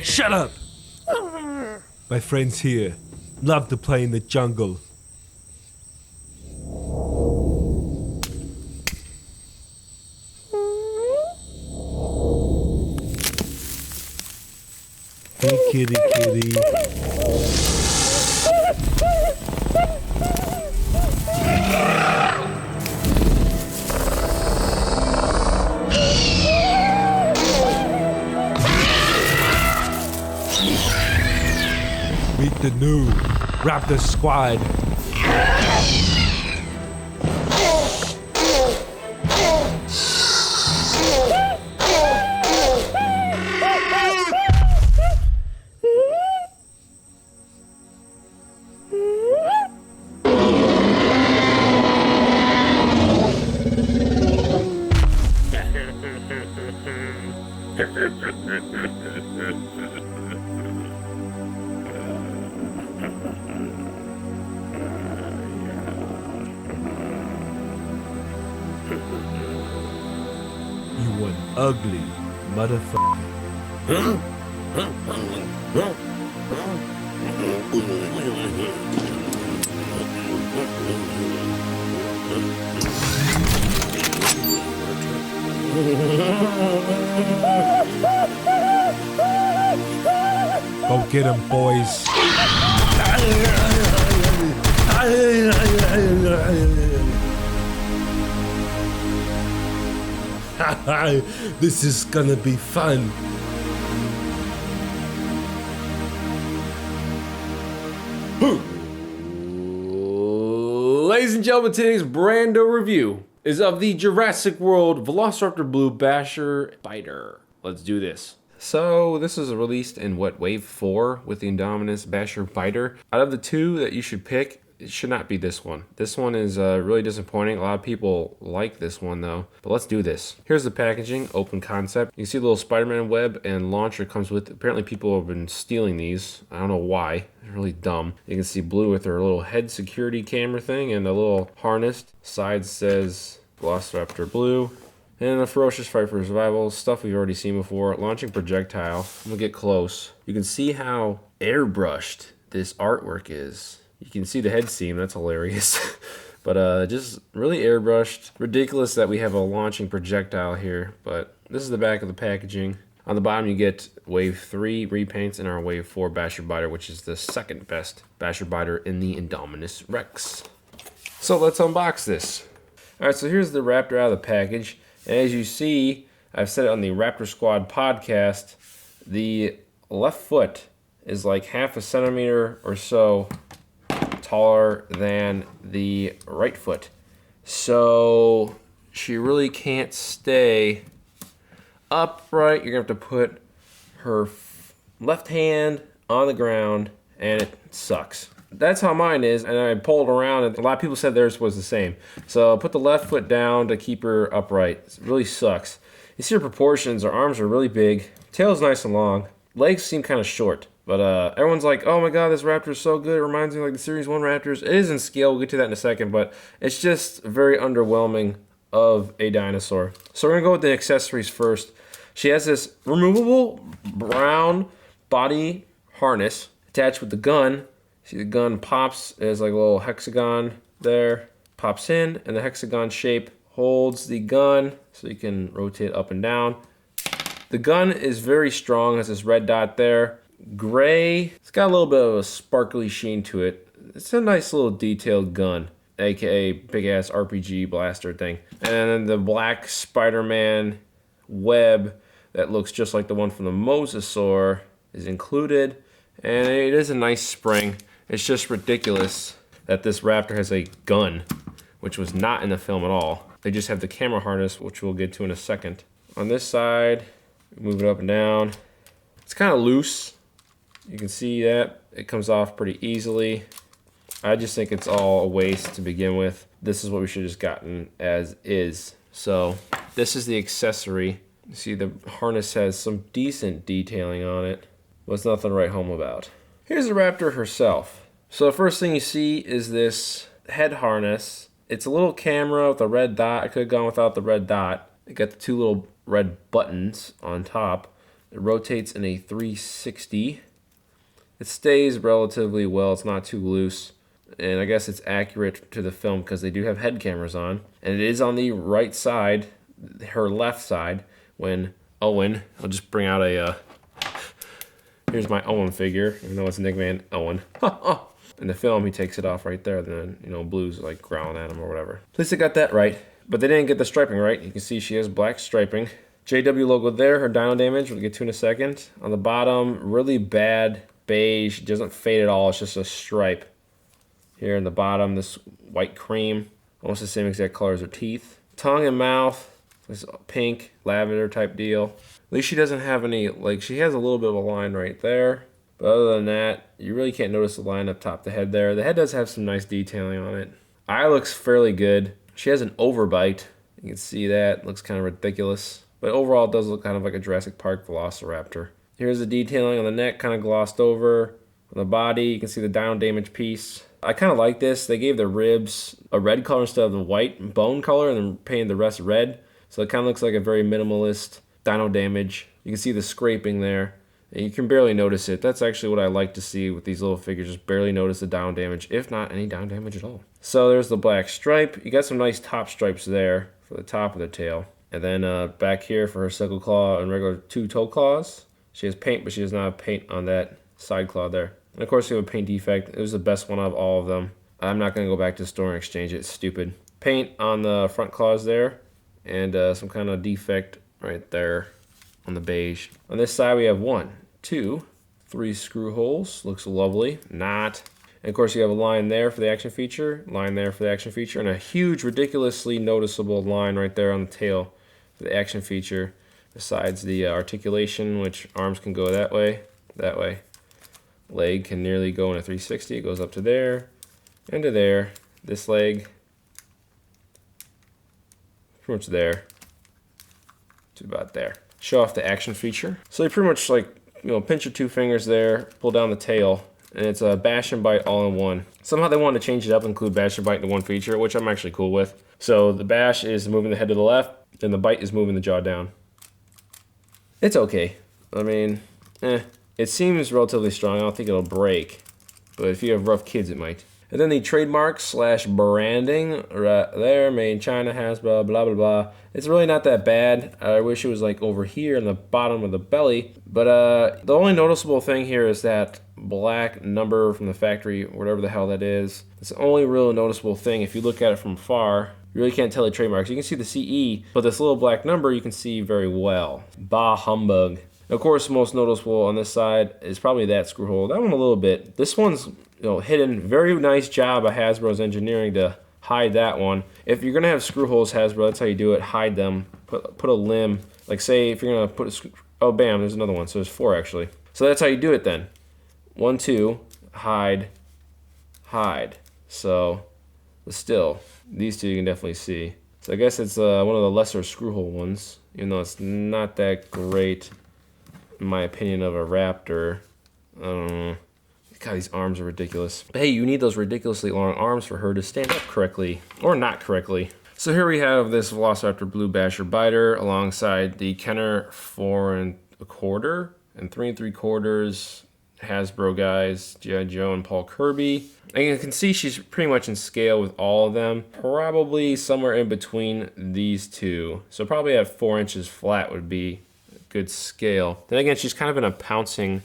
Shut up! My friends here love to play in the jungle. Hey, kitty, kitty. Meet the new Raptor Squad. You one ugly motherfucker. Go get him, boys. This is gonna be fun. Ladies and gentlemen, today's brand new review is of the Jurassic World Velociraptor Blue Basher Biter. Let's do this. So this is released in wave 4 with the Indominus Basher Biter. Out of the two that you should pick, it should not be this one. This one is really disappointing. A lot of people like this one though, but let's do this. Here's the packaging, open concept. You can see the little Spider-Man web and launcher comes with. Apparently people have been stealing these. I don't know why. They're really dumb. You can see Blue with her little head security camera thing and a little harness. Side says Velociraptor Blue. And a ferocious fight for survival, stuff we've already seen before. Launching projectile. I'm gonna get close. You can see how airbrushed this artwork is. You can see the head seam, that's hilarious. But just really airbrushed. Ridiculous that we have a launching projectile here, but this is the back of the packaging. On the bottom you get wave 3 repaints and our wave 4 Basher Biter, which is the second best Basher Biter in the Indominus Rex. So let's unbox this. Alright, so here's the Raptor out of the package. And as you see, I've said it on the Raptor Squad podcast, the left foot is like half a centimeter or so taller than the right foot. So she really can't stay upright. You're gonna have to put her left hand on the ground and it sucks. That's how mine is, and I pulled around and a lot of people said theirs was the same. So put the left foot down to keep her upright. It really sucks. You see her proportions, her arms are really big, tail's nice and long, legs seem kind of short. But everyone's like, oh my god, this Raptor is so good. It reminds me of like the Series 1 Raptors. It is in scale, we'll get to that in a second, but it's just very underwhelming of a dinosaur. So we're gonna go with the accessories first. She has this removable brown body harness attached with the gun. See the gun pops, there's like a little hexagon there, pops in, and the hexagon shape holds the gun so you can rotate up and down. The gun is very strong, has this red dot there. Gray, it's got a little bit of a sparkly sheen to it. It's a nice little detailed gun, aka big ass RPG blaster thing. And then the black Spider-Man web that looks just like the one from the Mosasaur is included. And it is a nice spring. It's just ridiculous that this Raptor has a gun, which was not in the film at all. They just have the camera harness, which we'll get to in a second. On this side, move it up and down. It's kind of loose. You can see that. It comes off pretty easily. I just think it's all a waste to begin with. This is what we should have just gotten as is. So this is the accessory. You see the harness has some decent detailing on it. But it's nothing to write home about. Here's the Raptor herself. So the first thing you see is this head harness. It's a little camera with a red dot. I could have gone without the red dot. It got the two little red buttons on top. It rotates in a 360. It stays relatively well. It's not too loose. And I guess it's accurate to the film because they do have head cameras on. And it is on the right side, her left side, when Owen, I'll just bring out a, here's my Owen figure, even though it's Nickman Owen. In the film, he takes it off right there, then, you know, Blue's like growling at him or whatever. At least they got that right. But they didn't get the striping right. You can see she has black striping. JW logo there, her dino damage, we'll get to in a second. On the bottom, really bad beige. It doesn't fade at all, it's just a stripe. Here in the bottom, this white cream, almost the same exact color as her teeth. Tongue and mouth, this pink, lavender type deal. At least she doesn't have any, like, she has a little bit of a line right there. But other than that, you really can't notice the line up top of the head there. The head does have some nice detailing on it. Eye looks fairly good. She has an overbite. You can see that. It looks kind of ridiculous. But overall, it does look kind of like a Jurassic Park Velociraptor. Here's the detailing on the neck, kind of glossed over. On the body, you can see the dino damage piece. I kind of like this. They gave the ribs a red color instead of the white bone color and then painted the rest red. So it kind of looks like a very minimalist dino damage. You can see the scraping there. And you can barely notice it. That's actually what I like to see with these little figures. Just barely notice the dino damage, if not any dino damage at all. So there's the black stripe. You got some nice top stripes there for the top of the tail. And then back here for her sickle claw and regular two toe claws. She has paint, but she does not have paint on that side claw there. And of course, you have a paint defect. It was the best one of all of them. I'm not going to go back to the store and exchange it. It's stupid. Paint on the front claws there. And some kind of defect right there on the beige. On this side, we have 1, 2, 3 screw holes. Looks lovely. Not. And of course, you have a line there for the action feature. Line there for the action feature. And a huge, ridiculously noticeable line right there on the tail for the action feature. Besides the articulation, which arms can go that way. Leg can nearly go in a 360. It goes up to there and to there. This leg, pretty much there to about there. Show off the action feature. So you pretty much like, you know, pinch your 2 fingers there, pull down the tail, and it's a bash and bite all in one. Somehow they wanted to change it up and include bash and bite into one feature, which I'm actually cool with. So the bash is moving the head to the left, and the bite is moving the jaw down. It's okay. I mean, It seems relatively strong. I don't think it'll break. But if you have rough kids, it might. And then the trademark / branding right there, made in China, Hasbro, blah, blah, blah. It's really not that bad. I wish it was like over here in the bottom of the belly. But the only noticeable thing here is that black number from the factory, whatever the hell that is. It's the only real noticeable thing. If you look at it from far, you really can't tell the trademarks. You can see the CE, but this little black number you can see very well. Bah humbug. Of course, most noticeable on this side is probably that screw hole. That one a little bit. This one's, you know, hidden. Very nice job of Hasbro's engineering to hide that one. If you're gonna have screw holes, Hasbro, that's how you do it. Hide them. Put a limb. Like say if you're gonna put a screw. Oh, bam! There's another one. So there's 4 actually. So that's how you do it then. 1, 2, hide, hide. So, but still, these 2 you can definitely see. So I guess it's one of the lesser screw hole ones, even though it's not that great. In my opinion of a raptor. I don't know. God, these arms are ridiculous. But hey, you need those ridiculously long arms for her to stand up correctly. Or not correctly. So here we have this Velociraptor Blue Basher Biter alongside the Kenner 4 1/4 and 3 3/4 Hasbro guys, G.I. Joe and Paul Kirby. And you can see she's pretty much in scale with all of them. Probably somewhere in between these 2. So probably at 4 inches flat would be good scale. Then again, she's kind of in a pouncing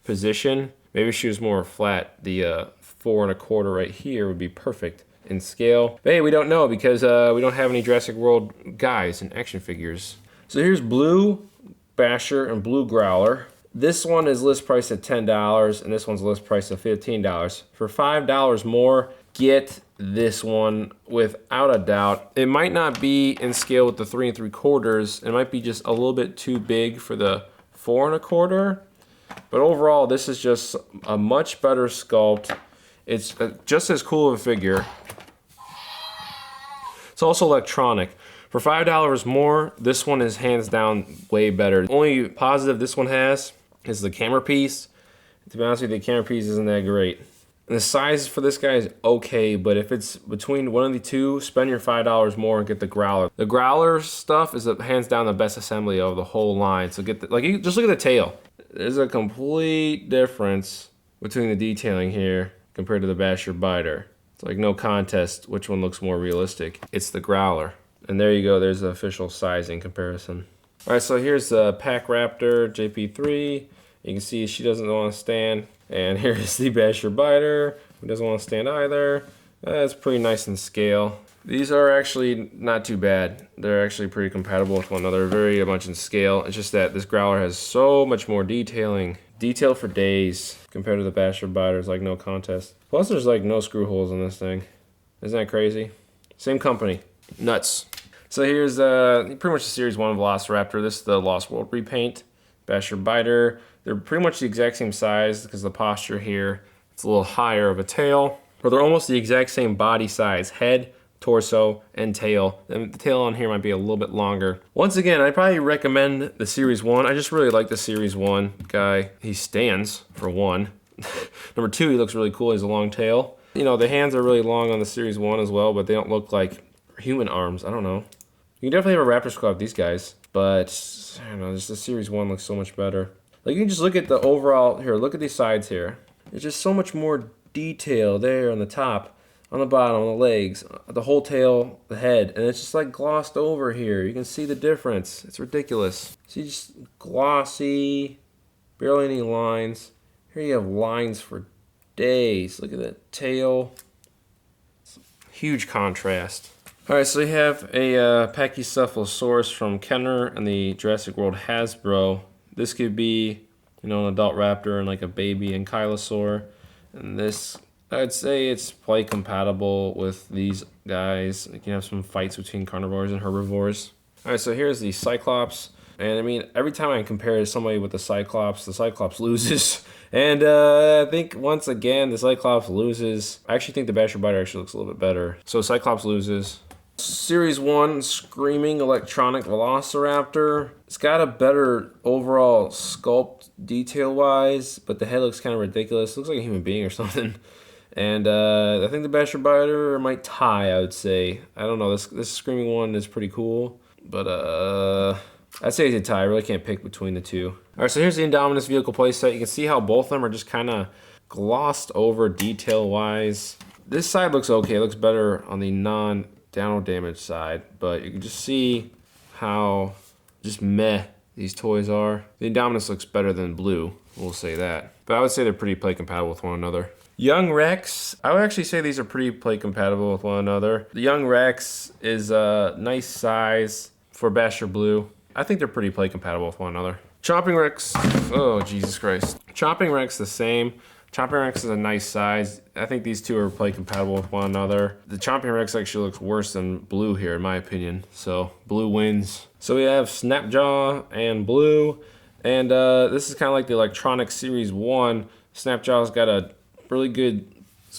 position. Maybe she was more flat. The 4 1/4 right here would be perfect in scale. But hey, we don't know because we don't have any Jurassic World guys and action figures. So here's Blue Basher and Blue Growler. This one is list priced at $10 and this one's list priced at $15. For $5 more, get this one without a doubt. It might not be in scale with the 3 3/4. It might be just a little bit too big for the 4 1/4. But overall, this is just a much better sculpt. It's just as cool of a figure. It's also electronic. For $5 more, this one is hands down way better. The only positive this one has is the camera piece. To be honest with you, the camera piece isn't that great. And the size for this guy is okay, but if it's between one of the two, spend your $5 more and get the Growler. The Growler stuff is hands down the best assembly of the whole line. So get just look at the tail. There's a complete difference between the detailing here compared to the Basher Biter. It's like no contest which one looks more realistic. It's the Growler. And there you go, there's the official sizing comparison. All right, so here's the Pack Raptor JP3. You can see she doesn't want to stand. And here's the Basher Biter, who doesn't want to stand either. It's pretty nice in scale. These are actually not too bad. They're actually pretty compatible with one another, very much in scale. It's just that this Growler has so much more detailing. Detail for days compared to the Basher Biter is like no contest. Plus there's like no screw holes in this thing. Isn't that crazy? Same company. Nuts. So here's pretty much the Series 1 Velociraptor. This is the Lost World repaint. Basher Biter. They're pretty much the exact same size because the posture here, it's a little higher of a tail. But they're almost the exact same body size. Head, torso, and tail. And the tail on here might be a little bit longer. Once again, I'd probably recommend the Series 1. I just really like the Series 1 guy. He stands, for one. Number 2, he looks really cool. He has a long tail. You know, the hands are really long on the Series 1 as well, but they don't look like human arms. I don't know. You can definitely have a Raptor squad with these guys, but I don't know, just the Series 1 looks so much better. Like, you can just look at the overall, here, look at these sides here. There's just so much more detail there on the top, on the bottom, on the legs, the whole tail, the head, and it's just like glossed over here. You can see the difference. It's ridiculous. See, just glossy, barely any lines. Here you have lines for days. Look at that tail. Huge contrast. All right, so you have a Pachycephalosaurus from Kenner and the Jurassic World Hasbro. This could be, you know, an adult raptor and like a baby ankylosaur. And this, I'd say it's play compatible with these guys. You can have some fights between carnivores and herbivores. All right, so here's the Cyclops. And I mean, every time I compare somebody with the Cyclops loses. And I think once again, the Cyclops loses. I actually think the Basher Biter actually looks a little bit better. So Cyclops loses. Series 1 Screaming Electronic Velociraptor. It's got a better overall sculpt detail-wise, but the head looks kind of ridiculous. It looks like a human being or something. And I think the Basher Biter might tie, I would say. I don't know, this Screaming one is pretty cool, but I'd say it's a tie. I really can't pick between the two. All right, so here's the Indominus vehicle playset. You can see how both of them are just kind of glossed over detail-wise. This side looks okay. It looks better on the non-downward damage side, but you can just see how just meh these toys are. The Indominus looks better than Blue, we'll say that. But I would say they're pretty play compatible with one another. Young Rex, I would actually say these are pretty play compatible with one another. The Young Rex is a nice size for Basher Blue. I think they're pretty play compatible with one another. Chomping Rex, oh Jesus Christ. Chomping Rex the same. Chomping Rex is a nice size. I think these two are play compatible with one another. The Chomping Rex actually looks worse than Blue here in my opinion. So Blue wins. So we have Snapjaw and Blue. And this is kind of like the Electronic Series 1. Snapjaw's got a really good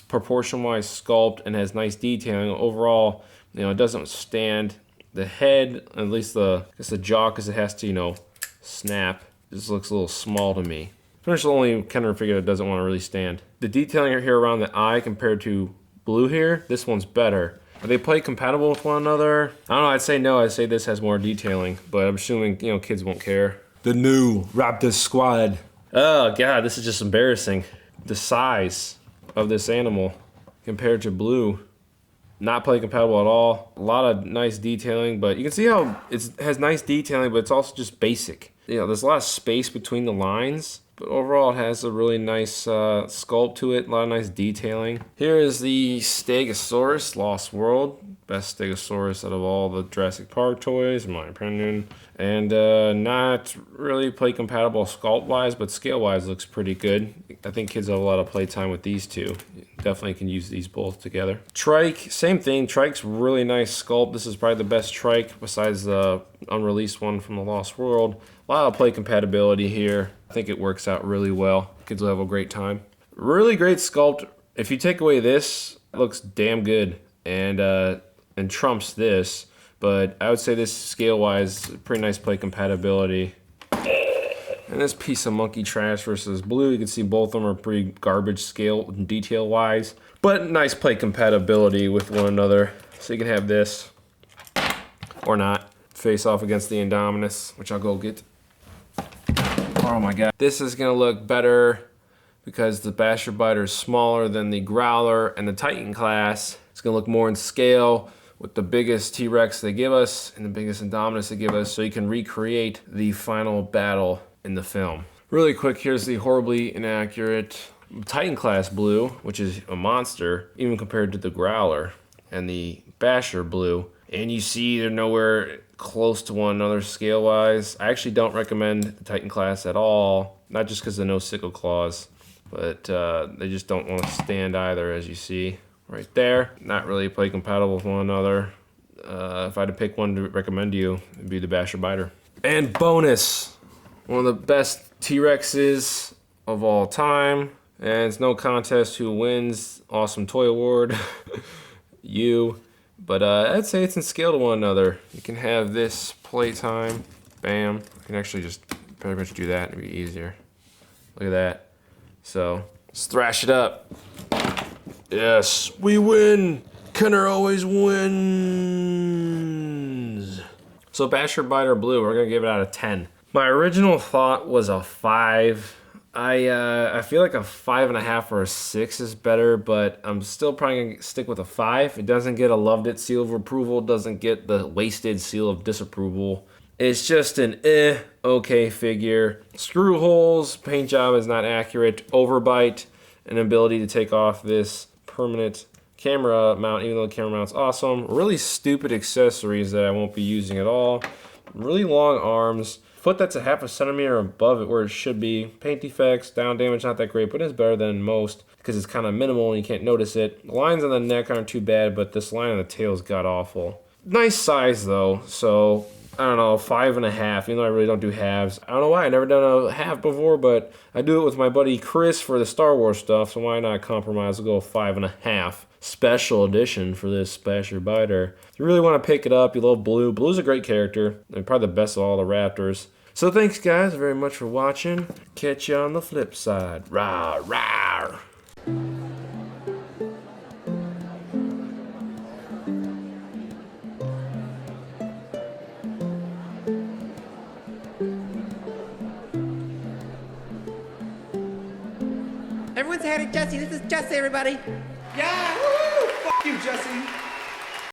proportion-wise sculpt and has nice detailing. Overall, you know, it doesn't stand. The head, at least I guess the jaw, because it has to, you know, snap, just looks a little small to me. Pretty much the only Kenner figure that doesn't want to really stand. The detailing here around the eye compared to Blue here, this one's better. Are they play compatible with one another? I don't know, I'd say no. I'd say this has more detailing, but I'm assuming, you know, kids won't care. The new Raptor squad. Oh God, this is just embarrassing. The size of this animal compared to Blue, not play compatible at all. A lot of nice detailing, but you can see how it has nice detailing, but it's also just basic. You know, there's a lot of space between the lines, but overall it has a really nice sculpt to it, a lot of nice detailing. Here is the Stegosaurus Lost World. Best Stegosaurus out of all the Jurassic Park toys, in my opinion. And not really play compatible sculpt wise, but scale wise looks pretty good. I think kids have a lot of play time with these two. Definitely can use these both together. Trike, same thing. Trike's really nice sculpt. This is probably the best Trike besides the unreleased one from the Lost World. A lot of play compatibility here. I think it works out really well. Kids will have a great time. Really great sculpt. If you take away this, it looks damn good and trumps this. But I would say this scale-wise, pretty nice play compatibility. And this piece of monkey trash versus blue, you can see both of them are pretty garbage scale detail wise, but nice play compatibility with one another. So you can have this or not face off against the Indominus, which I'll go get. Oh my god. This is gonna look better because the Basher Biter is smaller than the Growler and the Titan class. It's gonna look more in scale with the biggest T-Rex they give us and the biggest Indominus they give us, so you can recreate the final battle in the film. Really quick, here's the horribly inaccurate Titan class blue, which is a monster, even compared to the Growler and the Basher blue. And you see they're nowhere close to one another scale-wise. I actually don't recommend the Titan class at all, not just because of no sickle claws, but they just don't want to stand either, as you see right there. Not really play compatible with one another. If I had to pick one to recommend to you, it'd be the Basher Biter. And bonus, one of the best T-Rexes of all time, and it's no contest who wins. Awesome toy award. You. But I'd say it's in scale to one another. You can have this playtime. Bam. You can actually just pretty much do that. It'd be easier. Look at that. So let's thrash it up. Yes, we win. Kenner always wins. So Basher Biter Blue, we're gonna give it out of 10. My original thought was a 5. I feel like a 5.5 or a 6 is better, but I'm still probably gonna stick with a 5. It doesn't get a loved it seal of approval, doesn't get the wasted seal of disapproval. It's just an okay figure. Screw holes, paint job is not accurate, overbite, an ability to take off this permanent camera mount, even though the camera mount's awesome. Really stupid accessories that I won't be using at all. Really long arms. Foot that's a 0.5 centimeter above it where it should be. Paint defects, down damage, not that great, but it's better than most because it's kind of minimal and you can't notice it. The lines on the neck aren't too bad, but this line on the tail's god awful. Nice size though, so I don't know, 5.5, even though I really don't do halves. I don't know why, I never done a half before, but I do it with my buddy Chris for the Star Wars stuff, so why not compromise? I'll go 5.5. Special edition for this Basher Biter. If you really want to pick it up, you love blue. Blue's a great character, and probably the best of all the Raptors. So thanks guys very much for watching. Catch you on the flip side. Rah, rah. Everyone's had it, Jesse. This is Jesse, everybody. Yeah, woo! Fuck you, Jesse.